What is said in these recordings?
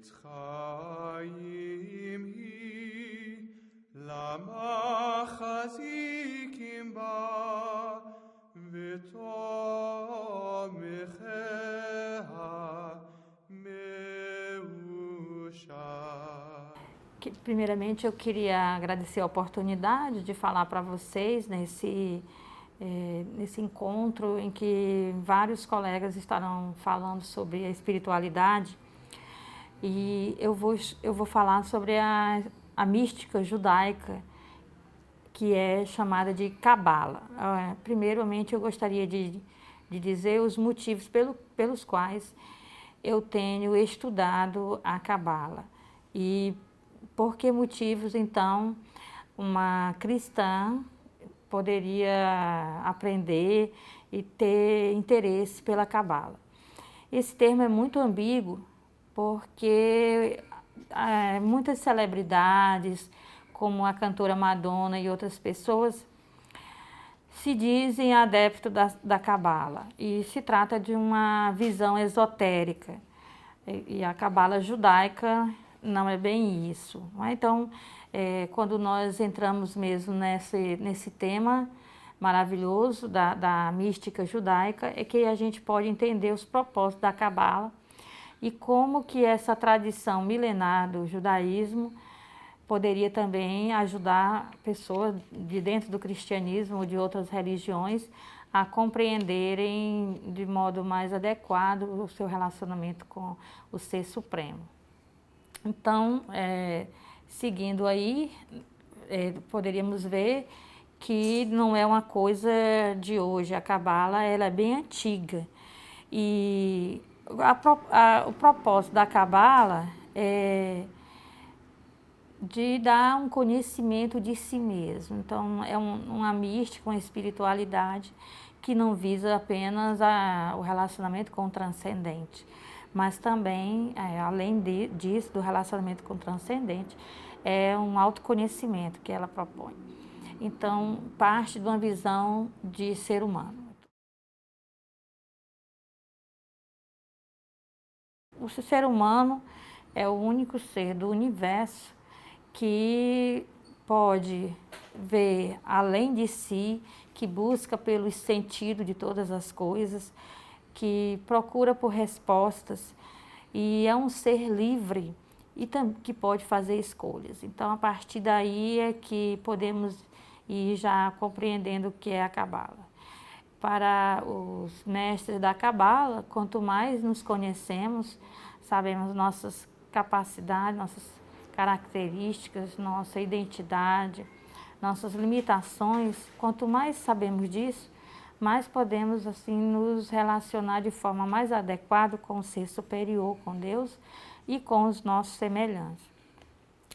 chaim hi lamachazikim ba v'tomecheha meusha. Primeiramente, eu queria agradecer a oportunidade de falar para vocês nesse encontro em que vários colegas estarão falando sobre a espiritualidade. E eu vou falar sobre a mística judaica, que é chamada de Cabala. Primeiramente, eu gostaria de dizer os motivos pelos quais eu tenho estudado a Cabala. E por que motivos, então, uma cristã poderia aprender e ter interesse pela Cabala. Esse termo é muito ambíguo porque muitas celebridades, como a cantora Madonna e outras pessoas, se dizem adeptos da Cabala. E se trata de uma visão esotérica. E a Cabala judaica não é bem isso. Então, quando nós entramos mesmo nesse tema maravilhoso da mística judaica, é que a gente pode entender os propósitos da Cabala e como que essa tradição milenar do judaísmo poderia também ajudar pessoas de dentro do cristianismo ou de outras religiões a compreenderem de modo mais adequado o seu relacionamento com o Ser Supremo. Então, seguindo aí, poderíamos ver que não é uma coisa de hoje. A Cabala, ela é bem antiga. E o propósito da Cabala é de dar um conhecimento de si mesmo. Então, é uma mística, uma espiritualidade que não visa apenas o relacionamento com o transcendente, mas também, além disso, do relacionamento com o transcendente, é um autoconhecimento que ela propõe. Então, parte de uma visão de ser humano. O ser humano é o único ser do universo que pode ver além de si, que busca pelo sentido de todas as coisas, que procura por respostas e é um ser livre e que pode fazer escolhas. Então, a partir daí é que podemos ir já compreendendo o que é a Cabala. Para os mestres da Cabala, quanto mais nos conhecemos, sabemos nossas capacidades, nossas características, nossa identidade, nossas limitações, quanto mais sabemos disso, mais podemos assim nos relacionar de forma mais adequada com o ser superior, com Deus e com os nossos semelhantes.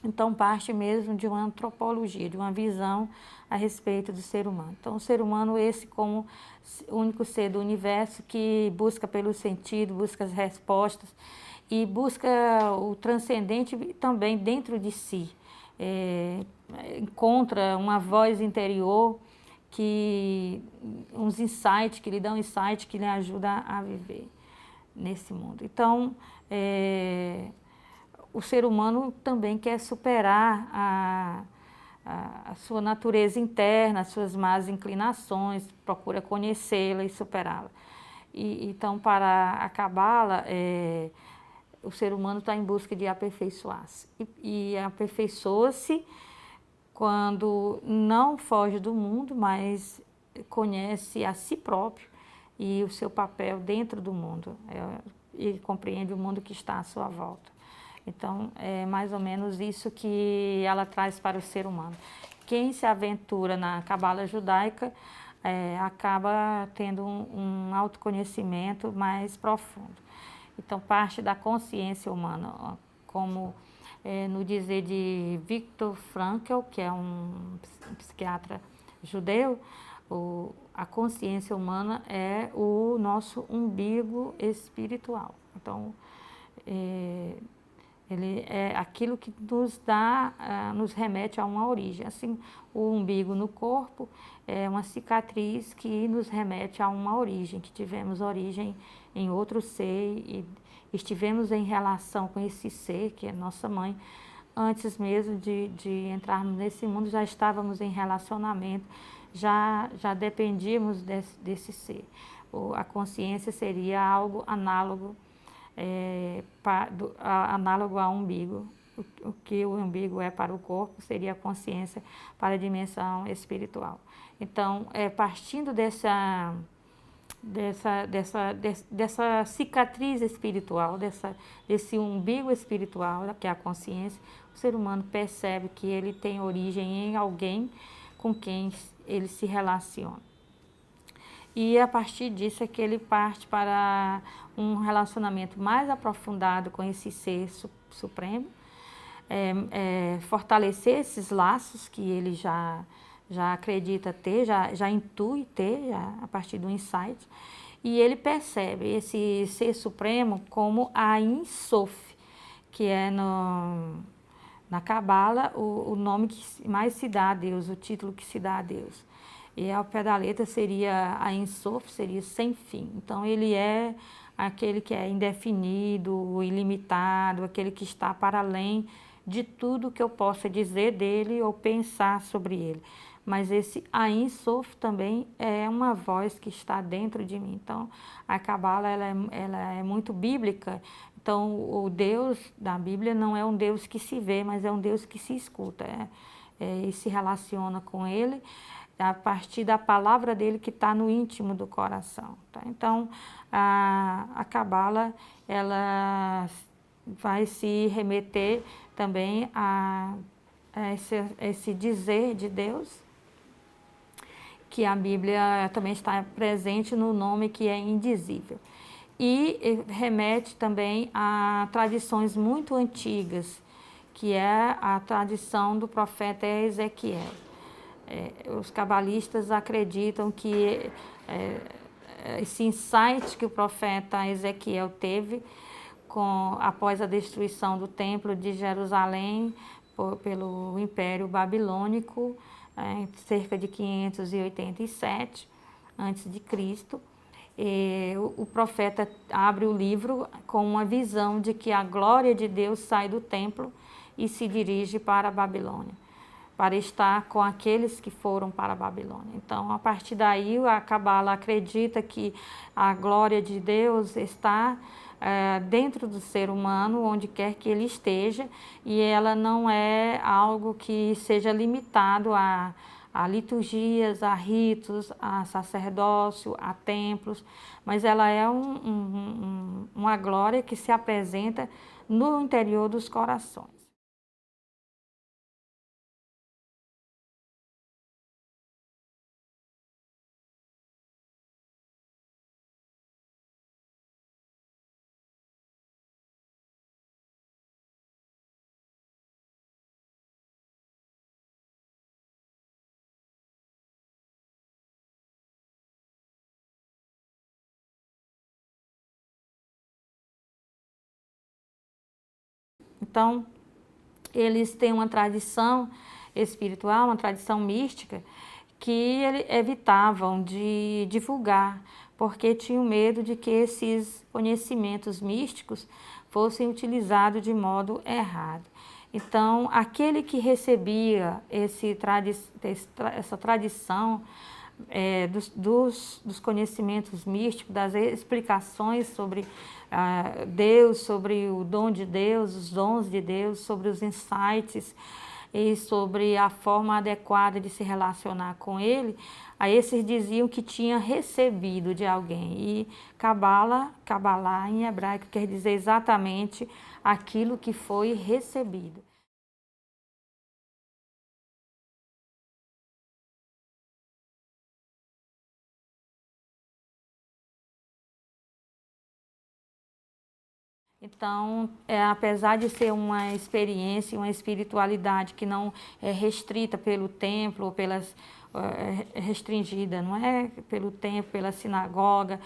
Então, parte mesmo de uma antropologia, de uma visão a respeito do ser humano. Então, o ser humano, esse como o único ser do universo que busca pelo sentido, busca as respostas e busca o transcendente também dentro de si. Encontra uma voz interior, uns insights, que lhe dão insights, que lhe ajudam a viver nesse mundo. Então, o ser humano também quer superar a sua natureza interna, as suas más inclinações, procura conhecê-la e superá-la. Então, para a Cabala, o ser humano está em busca de aperfeiçoar-se. E aperfeiçoa-se quando não foge do mundo, mas conhece a si próprio e o seu papel dentro do mundo. E compreende o mundo que está à sua volta. Então, é mais ou menos isso que ela traz para o ser humano. Quem se aventura na Cabala judaica acaba tendo um autoconhecimento mais profundo. Então, parte da consciência humana, como no dizer de Viktor Frankl, que é um psiquiatra judeu, a consciência humana é o nosso umbigo espiritual. Então, Ele é aquilo que nos dá, nos remete a uma origem. Assim, o umbigo no corpo é uma cicatriz que nos remete a uma origem, que tivemos origem em outro ser e estivemos em relação com esse ser, que é nossa mãe. Antes mesmo de entrarmos nesse mundo, já estávamos em relacionamento, já dependíamos desse ser. A consciência seria algo análogo, análogo ao umbigo. O que o umbigo é para o corpo seria a consciência para a dimensão espiritual. Então, partindo dessa cicatriz espiritual, desse umbigo espiritual, que é a consciência, o ser humano percebe que ele tem origem em alguém com quem ele se relaciona. E a partir disso é que ele parte para um relacionamento mais aprofundado com esse ser supremo, fortalecer esses laços que ele já acredita ter, já intui ter, a partir do insight, e ele percebe esse ser supremo como a Ein Sof, que é na Cabala o nome que mais se dá a Deus, o título que se dá a Deus. E ao pé da letra seria a Ein Sof, seria sem fim. Então ele é aquele que é indefinido, ilimitado, aquele que está para além de tudo que eu possa dizer dele ou pensar sobre ele. Mas esse Ein Sof também é uma voz que está dentro de mim. Então, a Cabala ela é muito bíblica. Então, o Deus da Bíblia não é um Deus que se vê, mas é um Deus que se escuta. E se relaciona com ele a partir da palavra dele que está no íntimo do coração. Tá? Então, a Cabala ela vai se remeter também a esse dizer de Deus, que a Bíblia também está presente no nome que é indizível. E remete também a tradições muito antigas, que é a tradição do profeta Ezequiel. Os cabalistas acreditam que esse insight que o profeta Ezequiel teve após a destruição do templo de Jerusalém pelo Império Babilônico, em cerca de 587 a.C., o profeta abre o livro com uma visão de que a glória de Deus sai do templo e se dirige para a Babilônia, para estar com aqueles que foram para a Babilônia. Então, a partir daí, a Cabala acredita que a glória de Deus está dentro do ser humano, onde quer que ele esteja, e ela não é algo que seja limitado a liturgias, a ritos, a sacerdócio, a templos, mas ela é uma glória que se apresenta no interior dos corações. Então, eles têm uma tradição espiritual, uma tradição mística, que evitavam de divulgar, porque tinham medo de que esses conhecimentos místicos fossem utilizados de modo errado. Então, aquele que recebia essa tradição dos conhecimentos místicos, das explicações sobre Deus, sobre o dom de Deus, os dons de Deus, sobre os insights e sobre a forma adequada de se relacionar com Ele, a esses diziam que tinha recebido de alguém. E Kabbalah em hebraico quer dizer exatamente aquilo que foi recebido. Então, apesar de ser uma experiência, uma espiritualidade que não é restrita pelo templo restringida, não é pelo templo, pela sinagoga,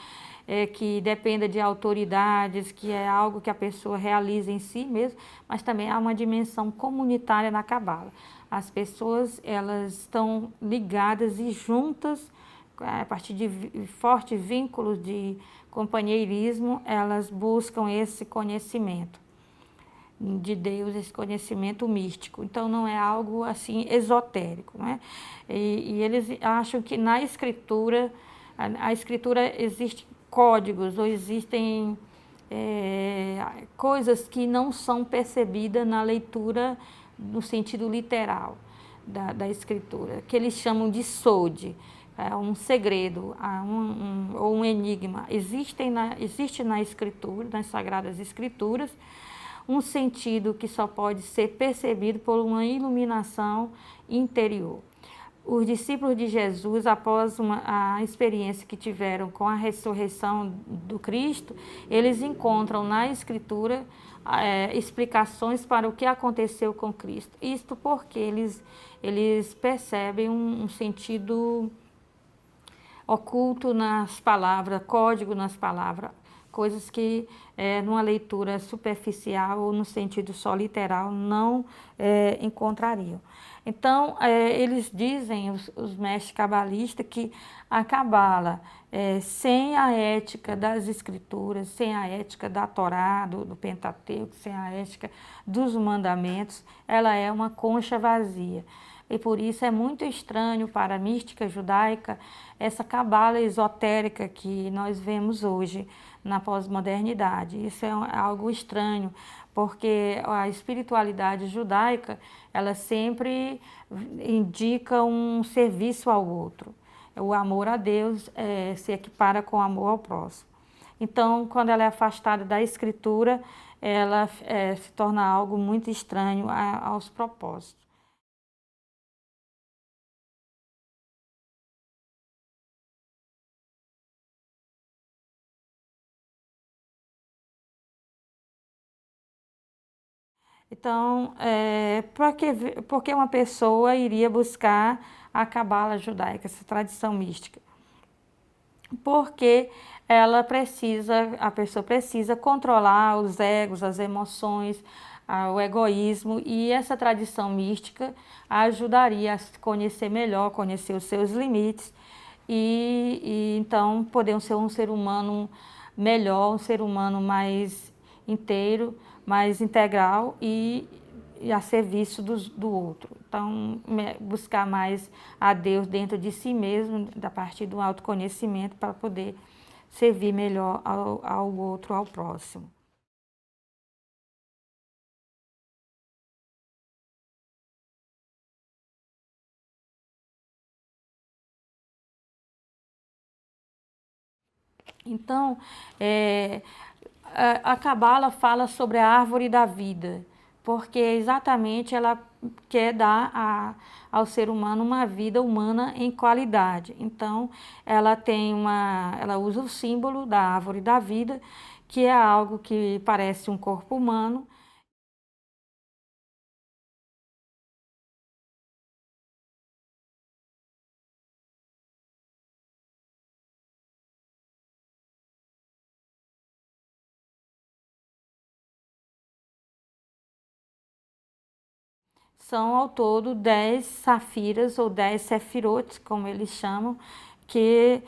que dependa de autoridades, que é algo que a pessoa realiza em si mesmo, mas também há uma dimensão comunitária na Cabala. As pessoas, elas estão ligadas e juntas, a partir de fortes vínculos de companheirismo, elas buscam esse conhecimento de Deus, esse conhecimento místico. Então não é algo assim esotérico, né? E eles acham que na escritura, a escritura existe códigos ou existem coisas que não são percebidas na leitura no sentido literal da escritura, que eles chamam de sode, um segredo, ou um enigma. Existe na escritura, nas Sagradas Escrituras, um sentido que só pode ser percebido por uma iluminação interior. Os discípulos de Jesus, após a experiência que tiveram com a ressurreição do Cristo, eles encontram na Escritura explicações para o que aconteceu com Cristo. Isto porque eles percebem um sentido oculto nas palavras, código nas palavras, coisas que numa leitura superficial ou no sentido só literal não encontrariam. Então, eles dizem, os mestres cabalistas, que a Cabala, sem a ética das escrituras, sem a ética da Torá, do Pentateuco, sem a ética dos mandamentos, ela é uma concha vazia. E por isso é muito estranho para a mística judaica essa cabala esotérica que nós vemos hoje na pós-modernidade. Isso é algo estranho, porque a espiritualidade judaica, ela sempre indica um serviço ao outro. O amor a Deus se equipara com o amor ao próximo. Então, quando ela é afastada da escritura, ela se torna algo muito estranho aos propósitos. Então, por que uma pessoa iria buscar a cabala judaica, essa tradição mística? Porque a pessoa precisa controlar os egos, as emoções, o egoísmo, e essa tradição mística ajudaria a se conhecer melhor, conhecer os seus limites e então poder ser um ser humano melhor, um ser humano mais inteiro, mais integral e a serviço do outro. Então, buscar mais a Deus dentro de si mesmo, a partir do autoconhecimento, para poder servir melhor ao outro, ao próximo. Então, a Cabala fala sobre a árvore da vida, porque exatamente ela quer dar ao ser humano uma vida humana em qualidade. Então, ela usa o símbolo da árvore da vida, que é algo que parece um corpo humano. São ao todo 10 safiras ou 10 sefirotes, como eles chamam, que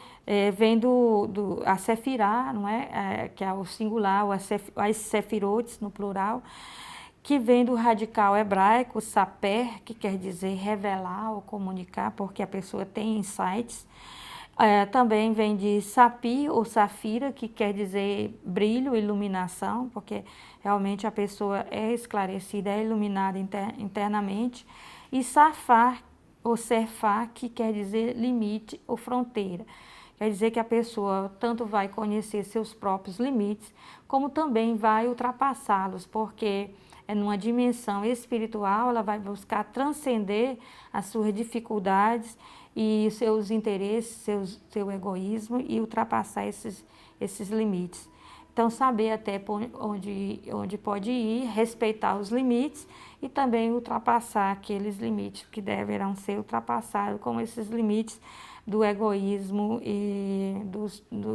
vem a sefirá, não é? Que é o singular, as sefirotes no plural, que vem do radical hebraico, saper, que quer dizer revelar ou comunicar, porque a pessoa tem insights. Também vem de sapi ou safira, que quer dizer brilho, iluminação, porque realmente a pessoa é esclarecida, é iluminada internamente. E safar ou serfar, que quer dizer limite ou fronteira. Quer dizer que a pessoa tanto vai conhecer seus próprios limites, como também vai ultrapassá-los, porque numa dimensão espiritual, ela vai buscar transcender as suas dificuldades e seus interesses, seu egoísmo, e ultrapassar esses limites. Então, saber até onde pode ir, respeitar os limites e também ultrapassar aqueles limites que deverão ser ultrapassados, como esses limites do egoísmo e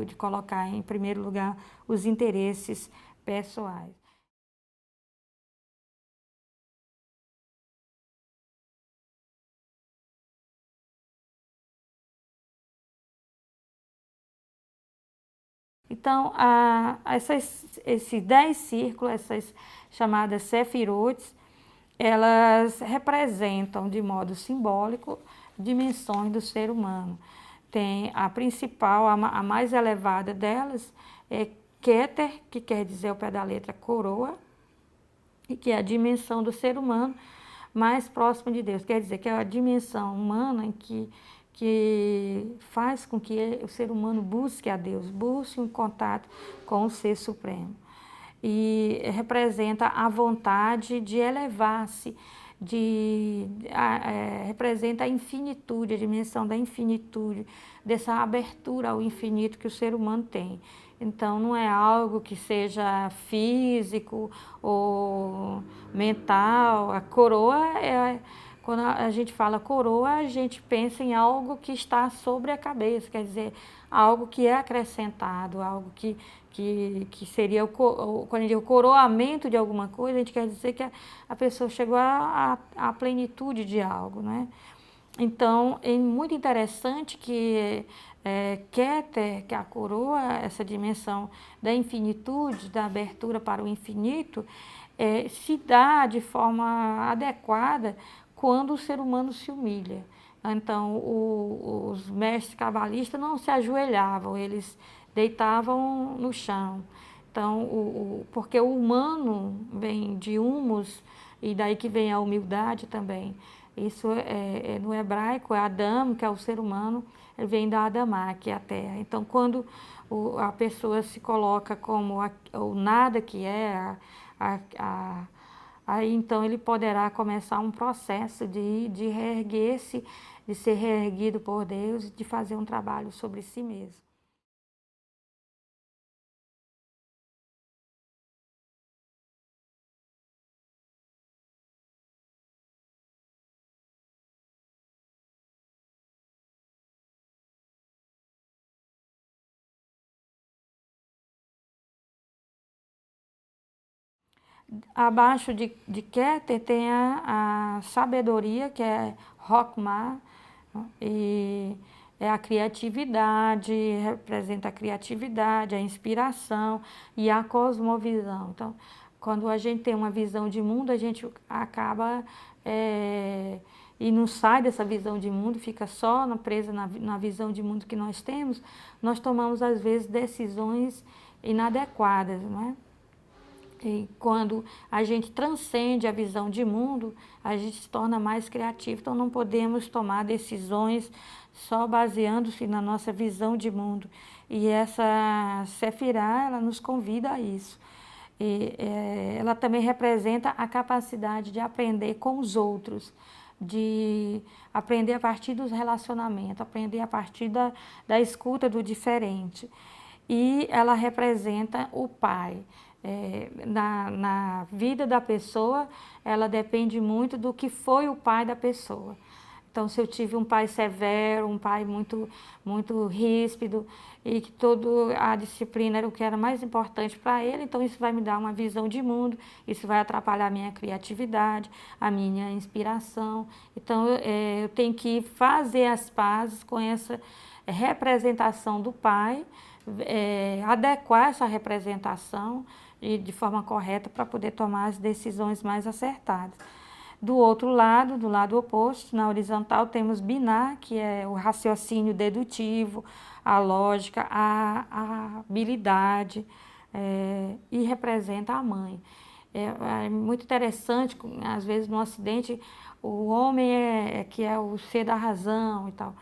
de colocar em primeiro lugar os interesses pessoais. Então, esses 10 círculos, essas chamadas sefirotes, elas representam de modo simbólico dimensões do ser humano. Tem a principal, a mais elevada delas, é Keter, que quer dizer ao pé da letra coroa, e que é a dimensão do ser humano mais próxima de Deus. Quer dizer que é a dimensão humana em que faz com que o ser humano busque a Deus, busque um contato com o Ser Supremo. E representa a vontade de elevar-se, representa a infinitude, a dimensão da infinitude, dessa abertura ao infinito que o ser humano tem. Então, não é algo que seja físico ou mental. A coroa quando a gente fala coroa, a gente pensa em algo que está sobre a cabeça, quer dizer, algo que é acrescentado, algo que seria quando a gente diz o coroamento de alguma coisa, a gente quer dizer que a pessoa chegou à plenitude de algo, né? Então, é muito interessante que Keter, que é a coroa, essa dimensão da infinitude, da abertura para o infinito, se dá de forma adequada quando o ser humano se humilha. Então, os mestres cabalistas não se ajoelhavam, eles deitavam no chão. Então, porque o humano vem de humus, e daí que vem a humildade também. Isso no hebraico é Adam, que é o ser humano, ele vem da Adamá, que é a terra. Então, quando a pessoa se coloca como o nada que é, aí então ele poderá começar um processo de reerguer-se, de ser reerguido por Deus e de fazer um trabalho sobre si mesmo. Abaixo de Keter tem a sabedoria, que é Rokhmah, e é a criatividade, representa a criatividade, a inspiração e a cosmovisão. Então, quando a gente tem uma visão de mundo, a gente acaba e não sai dessa visão de mundo, fica só presa na visão de mundo que nós temos, nós tomamos às vezes decisões inadequadas, não é? E quando a gente transcende a visão de mundo, a gente se torna mais criativo. Então, não podemos tomar decisões só baseando-se na nossa visão de mundo. E essa Sefirá, ela nos convida a isso. E, ela também representa a capacidade de aprender com os outros, de aprender a partir dos relacionamentos, aprender a partir da escuta do diferente. E ela representa o pai. Na vida da pessoa, ela depende muito do que foi o pai da pessoa. Então, se eu tive um pai severo, um pai muito, muito ríspido e que toda a disciplina era o que era mais importante para ele, então isso vai me dar uma visão de mundo, isso vai atrapalhar a minha criatividade, a minha inspiração. Então, eu tenho que fazer as pazes com essa representação do pai, adequar essa representação de forma correta para poder tomar as decisões mais acertadas. Do outro lado, do lado oposto, na horizontal, temos Binah, que é o raciocínio dedutivo, a lógica, a habilidade, e representa a mãe. É muito interessante, às vezes no Ocidente, o homem que é o ser da razão e tal,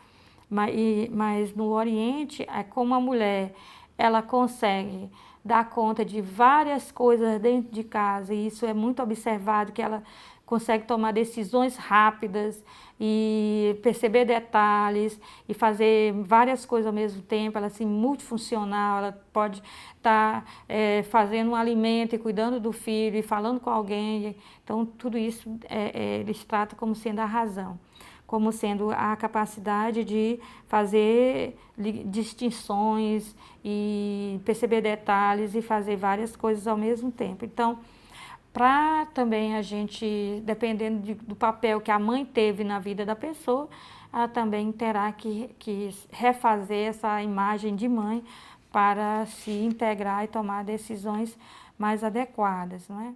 mas no Oriente, é como a mulher ela consegue dá conta de várias coisas dentro de casa, e isso é muito observado, que ela consegue tomar decisões rápidas e perceber detalhes e fazer várias coisas ao mesmo tempo. Ela é assim, multifuncional, ela pode estar fazendo um alimento e cuidando do filho e falando com alguém. Então, tudo isso eles tratam como sendo a razão, como sendo a capacidade de fazer distinções e perceber detalhes e fazer várias coisas ao mesmo tempo. Então, para também a gente, dependendo do papel que a mãe teve na vida da pessoa, ela também terá que refazer essa imagem de mãe para se integrar e tomar decisões mais adequadas, não é?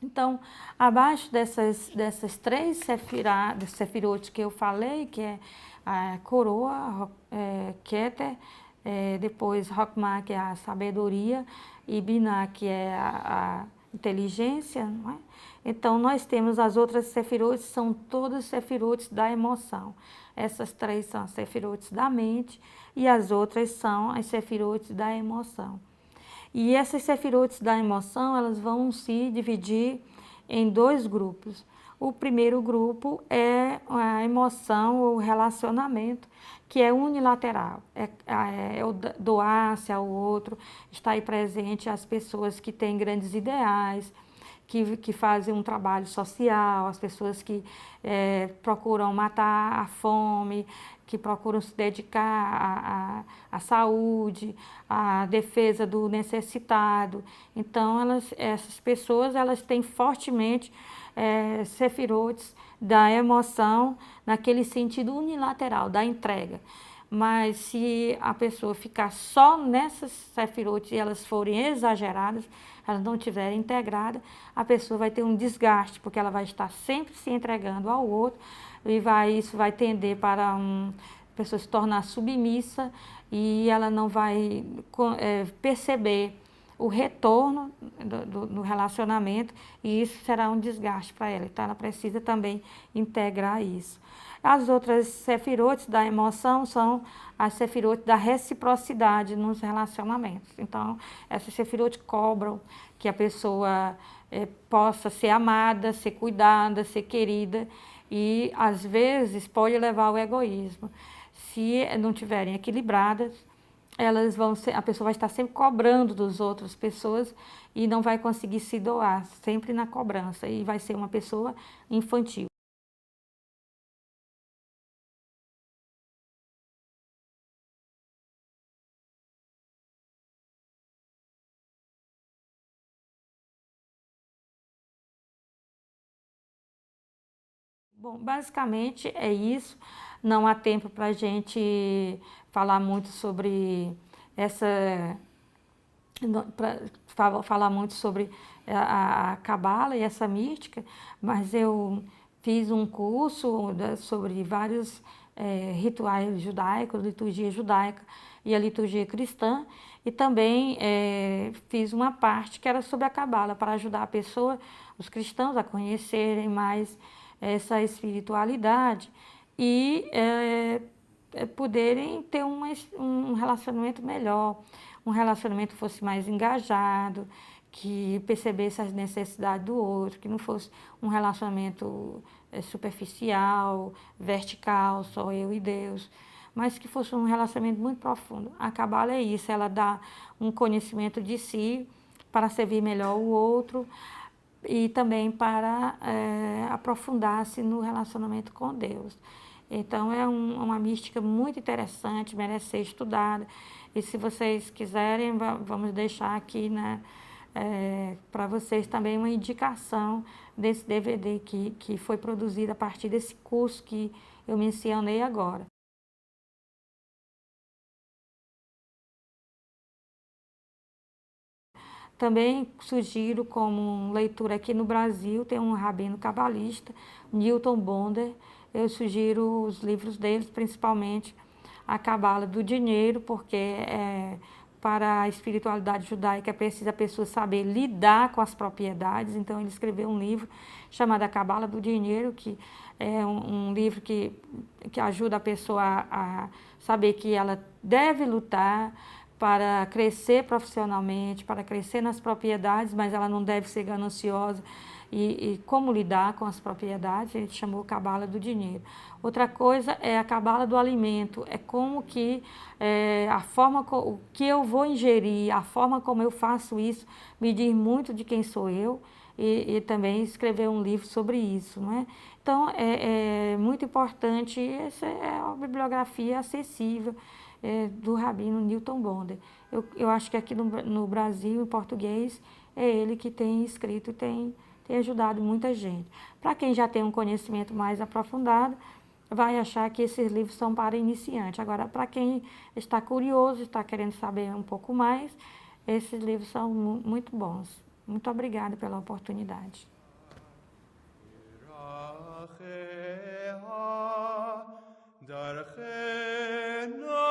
Então, abaixo dessas três sefirotes que eu falei, que é a coroa, Keter, depois Hokmah, que é a sabedoria, e Binah, que é a inteligência, não é? Então, nós temos as outras sefirotes, são todas sefirotes da emoção. Essas três são as sefirotes da mente e as outras são as sefirotes da emoção. E essas sefirotes da emoção, elas vão se dividir em dois grupos. O primeiro grupo é a emoção ou relacionamento, que é unilateral, é o doar-se ao outro, estar aí presente às pessoas que têm grandes ideais, que fazem um trabalho social, as pessoas que procuram matar a fome, que procuram se dedicar à saúde, à defesa do necessitado. Então, essas pessoas elas têm fortemente sefirotes da emoção, naquele sentido unilateral, da entrega. Mas se a pessoa ficar só nessas sefirotes e elas forem exageradas, elas não estiverem integradas, a pessoa vai ter um desgaste, porque ela vai estar sempre se entregando ao outro e isso vai tender para a pessoa se tornar submissa e ela não vai perceber o retorno do relacionamento, e isso será um desgaste para ela. Então, ela precisa também integrar isso. As outras sefirotes da emoção são as sefirotes da reciprocidade nos relacionamentos. Então, essas sefirotes cobram que a pessoa possa ser amada, ser cuidada, ser querida, e às vezes pode levar ao egoísmo. Se não tiverem equilibradas, a pessoa vai estar sempre cobrando das outras pessoas e não vai conseguir se doar, sempre na cobrança, e vai ser uma pessoa infantil. Bom, basicamente é isso. Não há tempo para a gente falar muito sobre essa, falar muito sobre a Cabala e essa mística, mas eu fiz um curso sobre vários rituais judaicos, liturgia judaica e a liturgia cristã, e também fiz uma parte que era sobre a Cabala, para ajudar a pessoa, os cristãos, a conhecerem mais essa espiritualidade e poderem ter um relacionamento melhor, um relacionamento que fosse mais engajado, que percebesse as necessidades do outro, que não fosse um relacionamento superficial, vertical, só eu e Deus, mas que fosse um relacionamento muito profundo. A Cabala é isso, ela dá um conhecimento de si para servir melhor o outro e também para aprofundar-se no relacionamento com Deus. Então, é uma mística muito interessante, merece ser estudada. E se vocês quiserem, vamos deixar aqui, né, para vocês também uma indicação desse DVD que foi produzido a partir desse curso que eu mencionei agora. Também sugiro como leitura aqui no Brasil, tem um rabino cabalista, Newton Bonder, eu sugiro os livros deles, principalmente a Cabala do Dinheiro, porque para a espiritualidade judaica é preciso a pessoa saber lidar com as propriedades. Então ele escreveu um livro chamado A Cabala do Dinheiro, que é um livro que ajuda a pessoa a saber que ela deve lutar para crescer profissionalmente, para crescer nas propriedades, mas ela não deve ser gananciosa. E como lidar com as propriedades, ele chamou Cabala do Dinheiro. Outra coisa é a Cabala do Alimento, é como que a forma o que eu vou ingerir, a forma como eu faço isso, me diz muito de quem sou eu, e também escrever um livro sobre isso, não é? Então, é muito importante, essa é a bibliografia acessível do Rabino Newton Bonder. Eu acho que aqui no Brasil, em português, é ele que tem escrito e tem ajudado muita gente. Para quem já tem um conhecimento mais aprofundado, vai achar que esses livros são para iniciante. Agora, para quem está curioso, está querendo saber um pouco mais, esses livros são muito bons. Muito obrigada pela oportunidade. Darchena